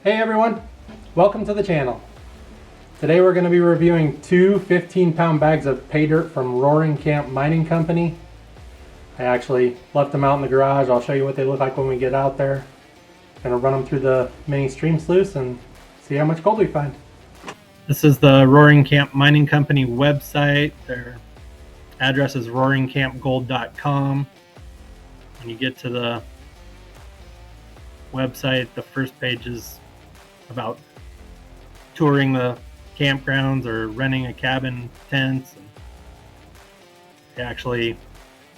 Hey everyone, welcome to the channel. Today we're going to be reviewing two 15-pound bags of pay dirt from Roaring Camp Mining Company. I actually left them out in the garage. I'll show you what they look like when we get out there. Gonna run them through the mini stream sluice and see how much gold we find. This is the Roaring Camp Mining Company website. Their address is roaringcampgold.com. When you get to the website, the first page is about touring the campgrounds or renting a cabin, tents. And I actually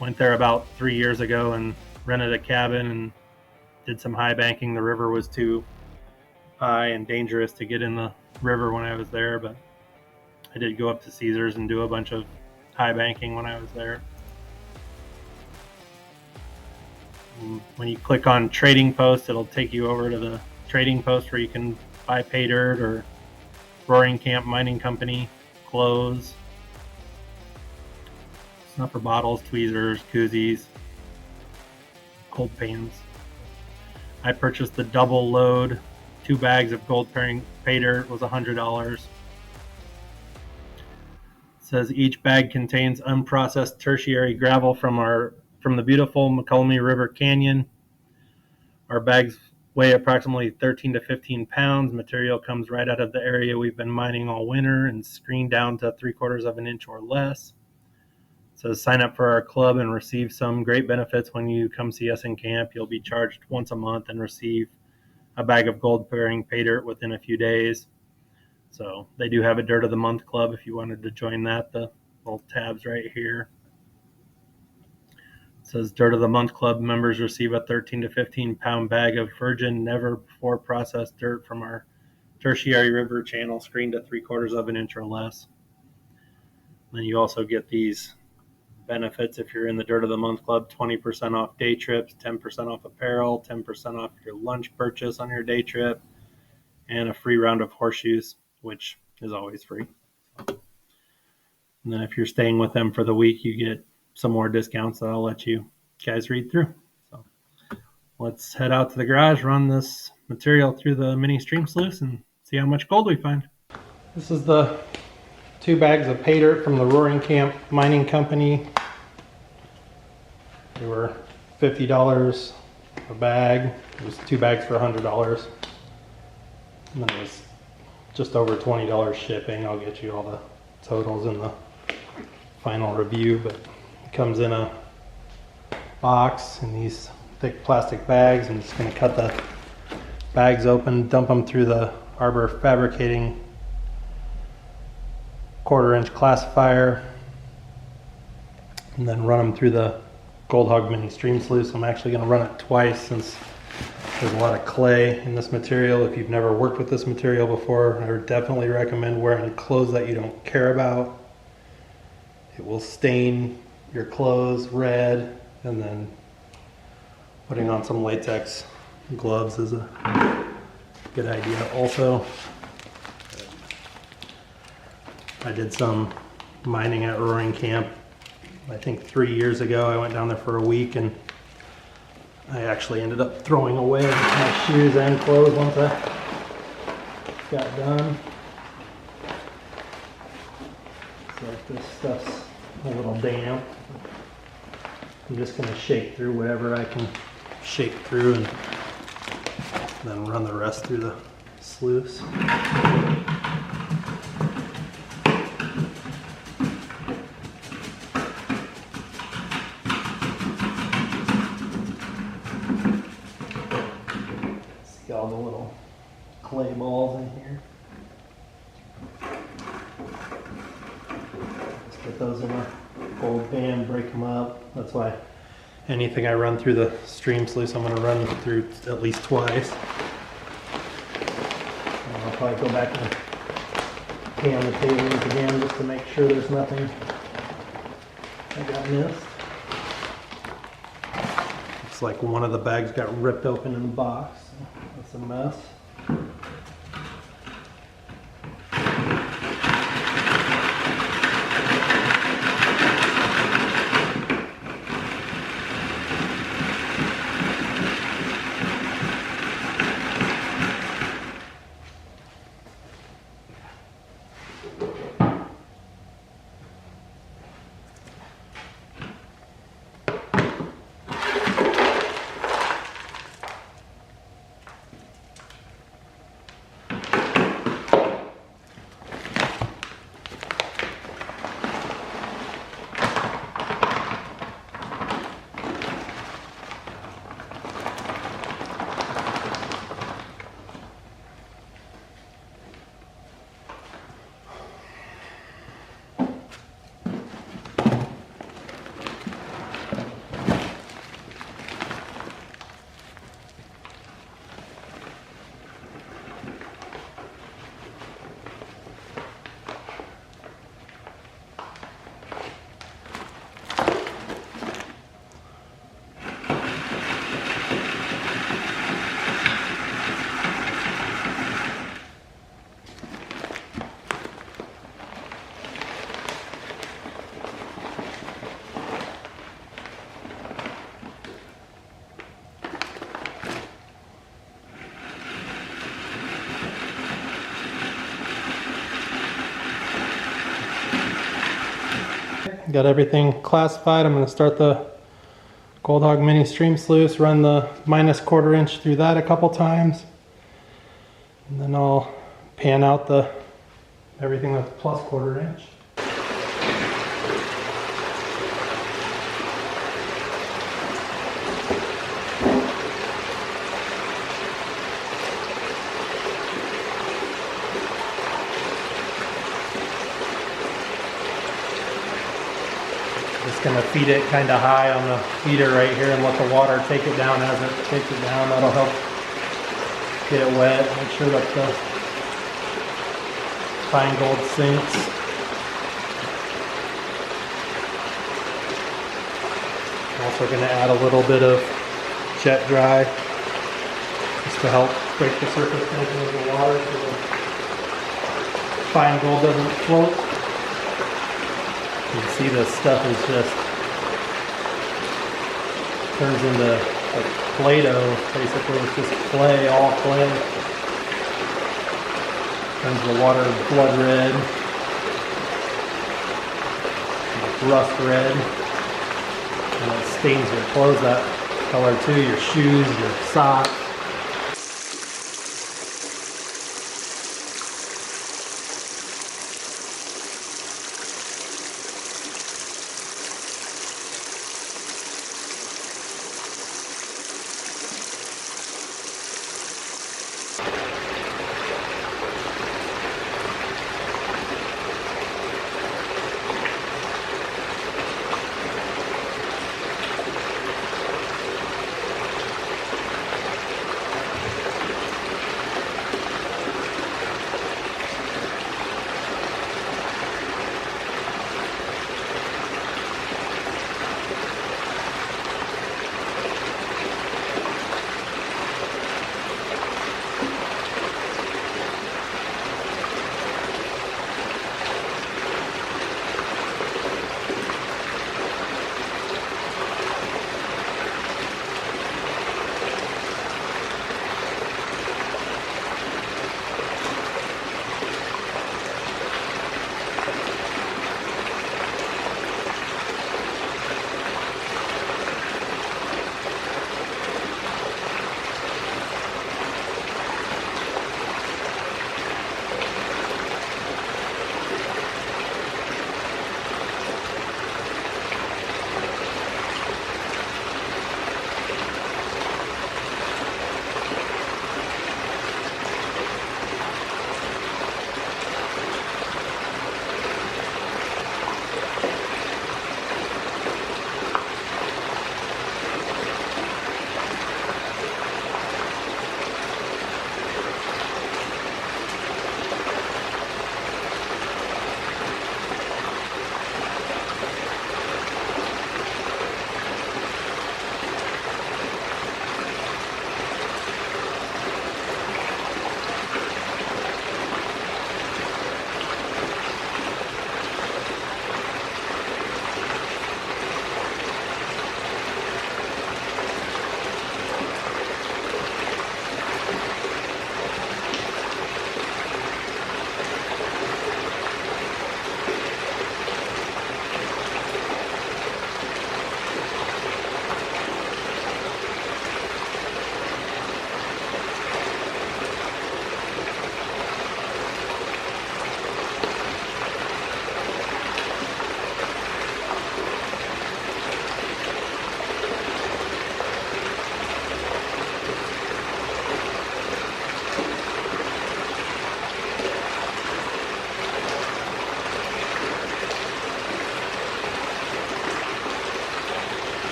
went there about 3 years ago and rented a cabin and did some high banking. The river was too high and dangerous to get in the river when I was there, but I did go up to Caesars and do a bunch of high banking when I was there. And when you click on Trading Post, it'll take you over to the Trading Post where you can buy Paydirt or Roaring Camp Mining Company clothes, snuffer bottles, tweezers, koozies, cold pans. I purchased the double load. 2 bags of gold Paydirt was $100. It says each bag contains unprocessed tertiary gravel from the beautiful McCulmy River Canyon. Our bags weigh approximately 13 to 15 pounds. Material comes right out of the area we've been mining all winter and screened down to 3/4 of an inch or less. It says sign up for our club and receive some great benefits when you come see us in camp. You'll be charged once a month and receive a bag of gold bearing Paydirt within a few days. So they do have a Dirt of the Month club if you wanted to join that. The little tabs right here. It says Dirt of the Month Club members receive a 13 to 15 pound bag of virgin, never before processed dirt from our tertiary river channel, screened to 3/4 of an inch or less. Then you also get these benefits if you're in the Dirt of the Month Club: 20% off day trips, 10% off apparel, 10% off your lunch purchase on your day trip, and a free round of horseshoes, which is always free. And then if you're staying with them for the week, you get some more discounts that I'll let you guys read through. So let's head out to the garage, run this material through the mini stream sluice, and see how much gold we find. This is the 2 bags of pay dirt from the Roaring Camp Mining Company. They were $50 a bag. It was 2 bags for $100. And then it was just over $20 shipping. I'll get you all the totals in the final review, but it comes in a box in these thick plastic bags. I'm just going to cut the bags open, dump them through the Arbor Fabricating 1/4 inch classifier, and then run them through the Gold Hog Mini Stream Sluice. I'm actually going to run it twice since there's a lot of clay in this material. If you've never worked with this material before, I would definitely recommend wearing clothes that you don't care about. It will stain your clothes red, and then putting on some latex gloves is a good idea also. I did some mining at Roaring Camp, I think 3 years ago. I went down there for a week and I actually ended up throwing away my shoes and clothes once I got done. So this stuff's a little damp. I'm just going to shake through whatever I can shake through and then run the rest through the sluice. See all the little clay balls in here. Just get those in a gold pan, break them up. That's why anything I run through the stream sluice, I'm going to run through at least twice. And I'll probably go back and pan the tablings again just to make sure there's nothing I got missed. Looks like one of the bags got ripped open in the box. So that's a mess. got everything classified. I'm going to start the Gold Hog Mini Stream Sluice, run the -1/4 inch through that a couple times, and then I'll pan out everything with +1/4 inch. Just gonna feed it kind of high on the feeder right here and let the water take it down as it takes it down. That'll help get it wet. Make sure that the fine gold sinks. Also gonna add a little bit of jet dry just to help break the surface tension of the water so the fine gold doesn't float. You can see this stuff is just turns into like Play-Doh, basically. It's just clay, all clay. Turns the water blood red, like rust red, and it stains your clothes that color too, your shoes, your socks.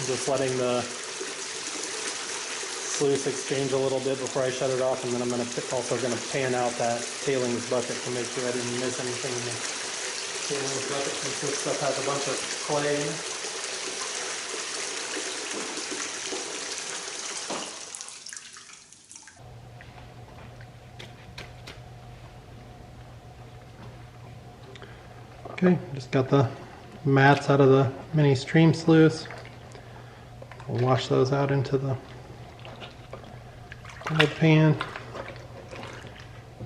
Just letting the sluice exchange a little bit before I shut it off, and then I'm also going to pan out that tailings bucket to make sure I didn't miss anything in the tailings bucket, since this stuff has a bunch of clay in it. Okay, just got the mats out of the mini stream sluice. We'll wash those out into the gold pan.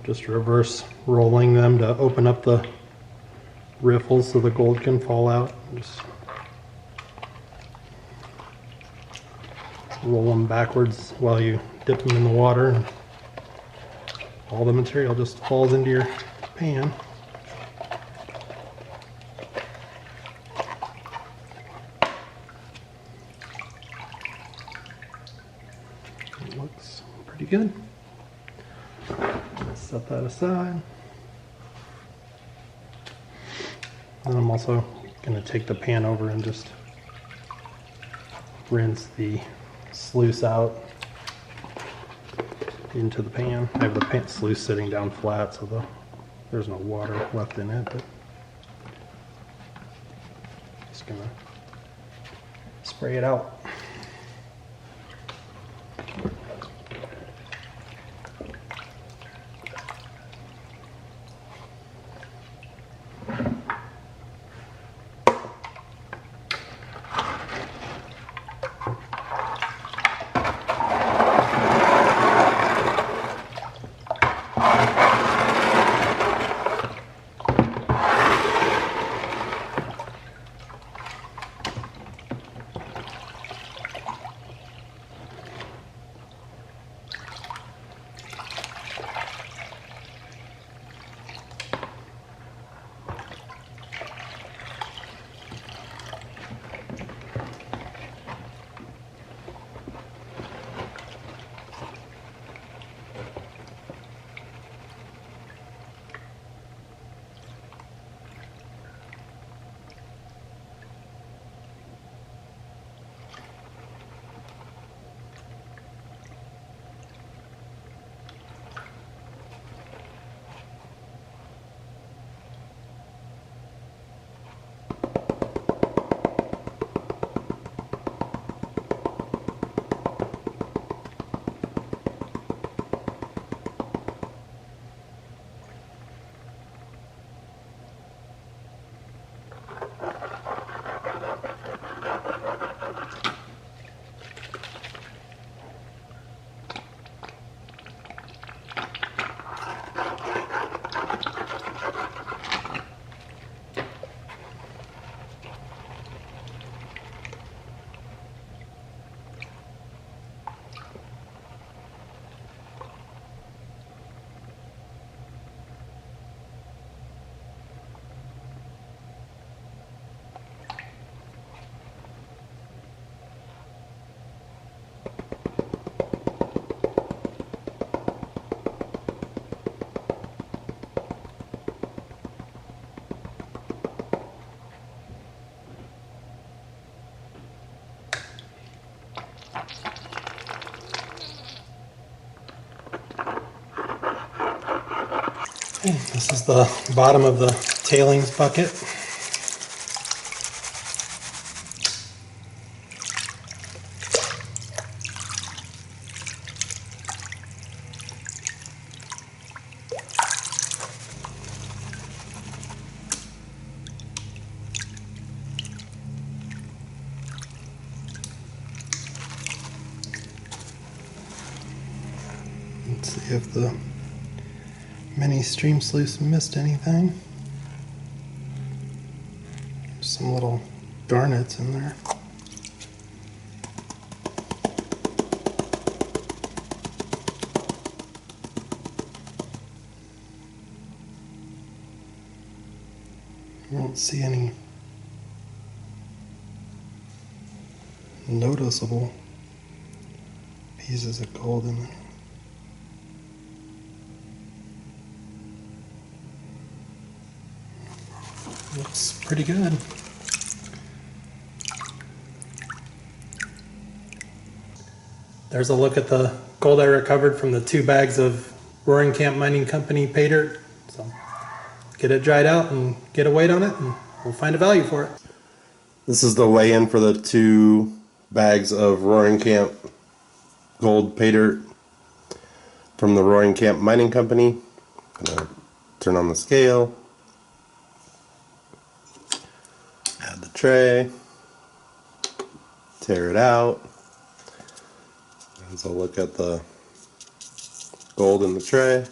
just reverse rolling them to open up the riffles so the gold can fall out. Just roll them backwards while you dip them in the water, and all the material just falls into your pan. It looks pretty good. Set that aside. And I'm also going to take the pan over and just rinse the sluice out into the pan. I have the pan sluice sitting down flat, so there's no water left in it, but just going to spray it out. Okay, this is the bottom of the tailings bucket. Let's see if the mini stream sluice missed anything. There's some little garnets in there. I don't see any noticeable pieces of gold in there. Looks pretty good. There's a look at the gold I recovered from the 2 bags of Roaring Camp Mining Company Paydirt. So get it dried out and get a weight on it, and we'll find a value for it. This is the weigh-in for the 2 bags of Roaring Camp gold Paydirt from the Roaring Camp Mining Company. I'm gonna turn on the scale. Add the tray, tear it out, and so look at the gold in the tray.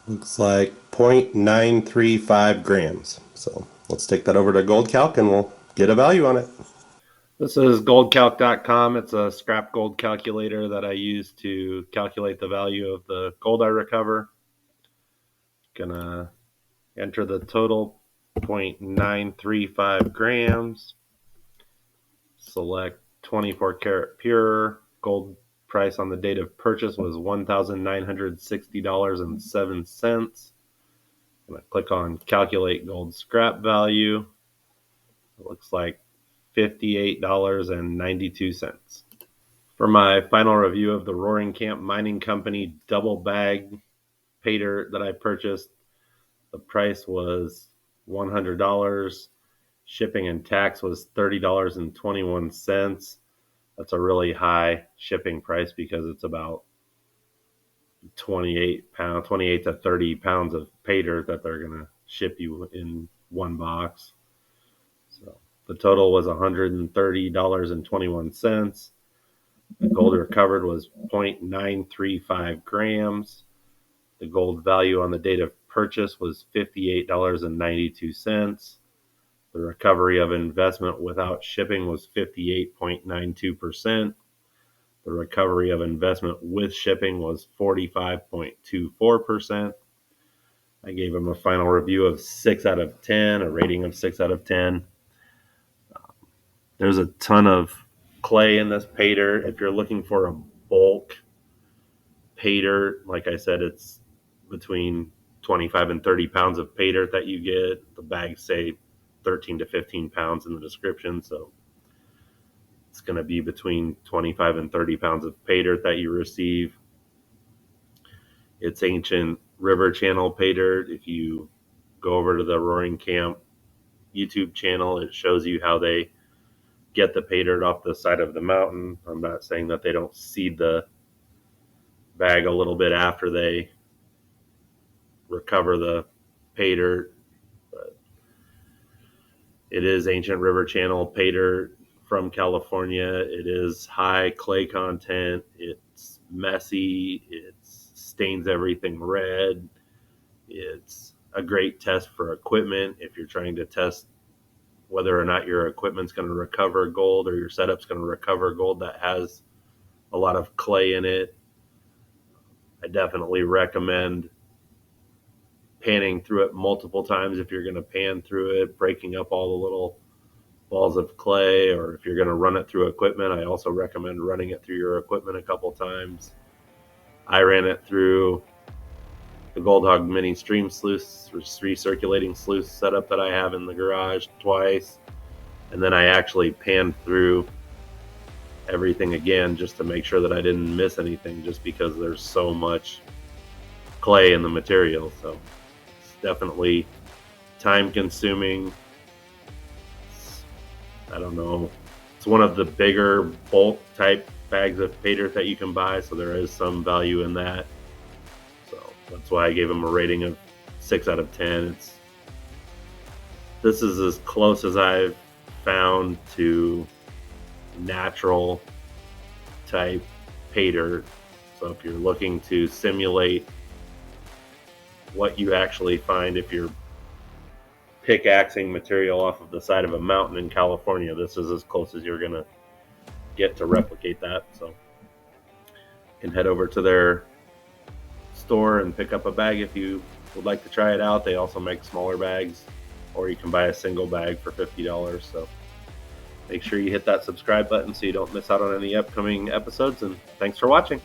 Looks like 0.935 grams. So let's take that over to Gold Calc and we'll get a value on it. This is goldcalc.com. It's a scrap gold calculator that I use to calculate the value of the gold I recover. Gonna enter the total 0.935 grams. Select 24 karat pure. Gold price on the date of purchase was $1,960.07. I'm gonna click on calculate gold scrap value. It looks like $58.92. For my final review of the Roaring Camp Mining Company double bag Paydirt that I purchased, the price was $100. Shipping and tax was $30.21. That's a really high shipping price because it's about 28 to 30 pounds of Paydirt that they're going to ship you in one box. So the total was $130.21. The gold recovered was 0.935 grams. The gold value on the date of purchase was $58.92. The recovery of investment without shipping was 58.92%. The recovery of investment with shipping was 45.24%. I gave him a final review of 6 out of 10, a rating of 6 out of 10. There's a ton of clay in this Paydirt. If you're looking for a bulk Paydirt, like I said, it's between 25 and 30 pounds of Paydirt that you get. The bags say 13 to 15 pounds in the description, so it's going to be between 25 and 30 pounds of Paydirt that you receive. It's ancient river channel Paydirt. If you go over to the Roaring Camp YouTube channel, it shows you how they get the Paydirt off the side of the mountain. I'm not saying that they don't seed the bag a little bit after they recover the Paydirt, but it is ancient river channel Paydirt from California. It is high clay content. It's messy. It stains everything red. It's a great test for equipment if you're trying to test whether or not your equipment's going to recover gold or your setup's going to recover gold that has a lot of clay in it. I definitely recommend panning through it multiple times if you're going to pan through it, breaking up all the little balls of clay, or if you're going to run it through equipment, I also recommend running it through your equipment a couple times. I ran it through the Gold Hog mini stream sluice, recirculating sluice setup that I have in the garage twice, and then I actually panned through everything again just to make sure that I didn't miss anything, just because there's so much clay in the material. So it's definitely time consuming. I don't know, it's one of the bigger bulk type bags of Paydirt that you can buy, so there is some value in that. So that's why I gave them a rating of 6 out of 10. This is as close as I've found to natural type Paydirt. So if you're looking to simulate what you actually find if you're pickaxing material off of the side of a mountain in California, this is as close as you're going to get to replicate that. So you can head over to their store and pick up a bag if you would like to try it out. They also make smaller bags, or you can buy a single bag for $50. So make sure you hit that subscribe button so you don't miss out on any upcoming episodes, and thanks for watching.